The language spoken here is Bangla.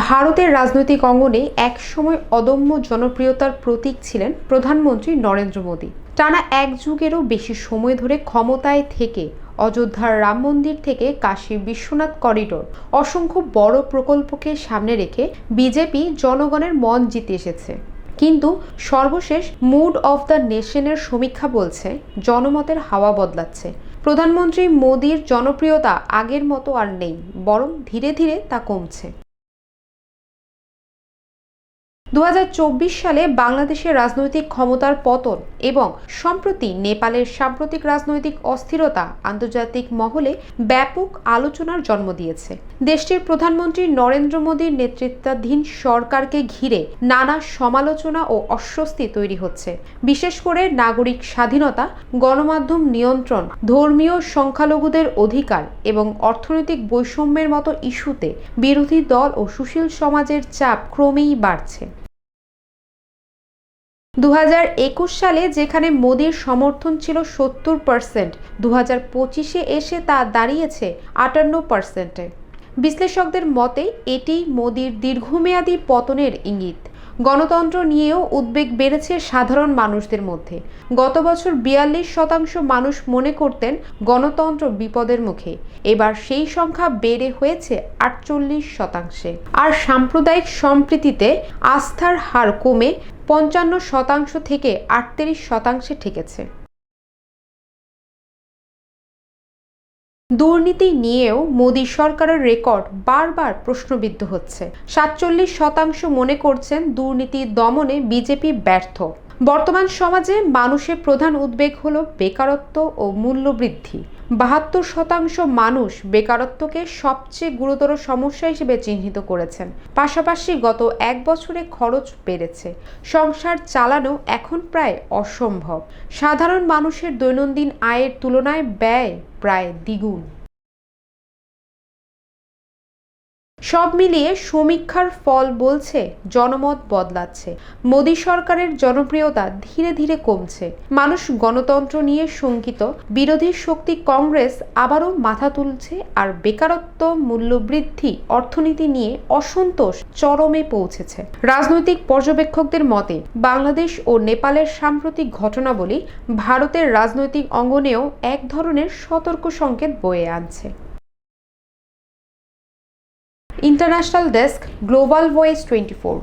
ভারতের রাজনৈতিক অঙ্গনে একসময় অদম্য জনপ্রিয়তার প্রতীক ছিলেন প্রধানমন্ত্রী নরেন্দ্র মোদী। টানা এক যুগেরও বেশি সময় ধরে ক্ষমতায় থেকে অযোধ্যার রাম মন্দির থেকে কাশী বিশ্বনাথ করিডোর অসংখ্য বড় প্রকল্পকে সামনে রেখে বিজেপি জনগণের মন জিতে এসেছে। কিন্তু সর্বশেষ মুড অফ দ্য নেশনের সমীক্ষা বলছে জনমতের হাওয়া বদলাচ্ছে। প্রধানমন্ত্রী মোদীর জনপ্রিয়তা আগের মতো আর নেই, বরং ধীরে ধীরে তা কমছে। 2024 সালে বাংলাদেশের রাজনৈতিক ক্ষমতার পতন এবং সম্প্রতি নেপালের সাম্প্রতিক রাজনৈতিক অস্থিরতা আন্তর্জাতিক মহলে ব্যাপক আলোচনার জন্ম দিয়েছে। দেশটির প্রধানমন্ত্রী নরেন্দ্র মোদীর নেতৃত্বাধীন সরকারকে ঘিরে নানা সমালোচনা ও অস্বস্তি তৈরি হচ্ছে। বিশেষ করে নাগরিক স্বাধীনতা, গণমাধ্যম নিয়ন্ত্রণ, ধর্মীয় সংখ্যালঘুদের অধিকার এবং অর্থনৈতিক বৈষম্যের মতো ইস্যুতে বিরোধী দল ও সুশীল সমাজের চাপ ক্রমেই বাড়ছে। 2021 সালে যেখানে মোদীর সমর্থন ছিল 70%, 2025-এ এসে তা দাঁড়িয়েছে 58%-এ। বিশ্লেষকদের মতে এটি মোদীর দীর্ঘমেয়াদী পতনের ইঙ্গিত। গণতন্ত্র নিয়েও উদ্বেগ বেড়েছে সাধারণ মানুষদের মধ্যে। গত বছর 42% মানুষ মনে করতেন গণতন্ত্র বিপদের মুখে। এবার সেই সংখ্যা বেড়ে হয়েছে 48%। আর সাম্প্রদায়িক সম্প্রীতিতে আস্থার হার কমে 55% থেকে 38%-এ ঠেকেছে। দুর্নীতি নিয়েও মোদী সরকারের রেকর্ড বারবার প্রশ্নবিদ্ধ হচ্ছে। 47% মনে করছেন দুর্নীতি দমনে বিজেপি ব্যর্থ। বর্তমান সমাজে মানুষের প্রধান উদ্বেগ হলো বেকারত্ব ও মূল্যবৃদ্ধি। 72% মানুষ বেকারত্বকে সবচেয়ে গুরুতর সমস্যা হিসেবে চিহ্নিত করেছেন। পাশাপাশি গত এক বছরে খরচ বেড়েছে, সংসার চালানো এখন প্রায় অসম্ভব। সাধারণ মানুষের দৈনন্দিন আয়ের তুলনায় ব্যয় প্রায় দ্বিগুণ। সব মিলিয়ে সমীক্ষার ফল বলছে জনমত বদলাচ্ছে। মোদী সরকারের জনপ্রিয়তা ধীরে ধীরে কমছে। মানুষ গণতন্ত্র নিয়ে শঙ্কিত, বিরোধী শক্তি কংগ্রেস আবারও মাথা তুলছে, আর বেকারত্ব, মূল্যবৃদ্ধি, অর্থনীতি নিয়ে অসন্তোষ চরমে পৌঁছেছে। রাজনৈতিক পর্যবেক্ষকদের মতে বাংলাদেশ ও নেপালের সাম্প্রতিক ঘটনাবলী ভারতের রাজনৈতিক অঙ্গনেও এক ধরনের সতর্ক সংকেত বয়ে আনছে। International desk, global voice 24।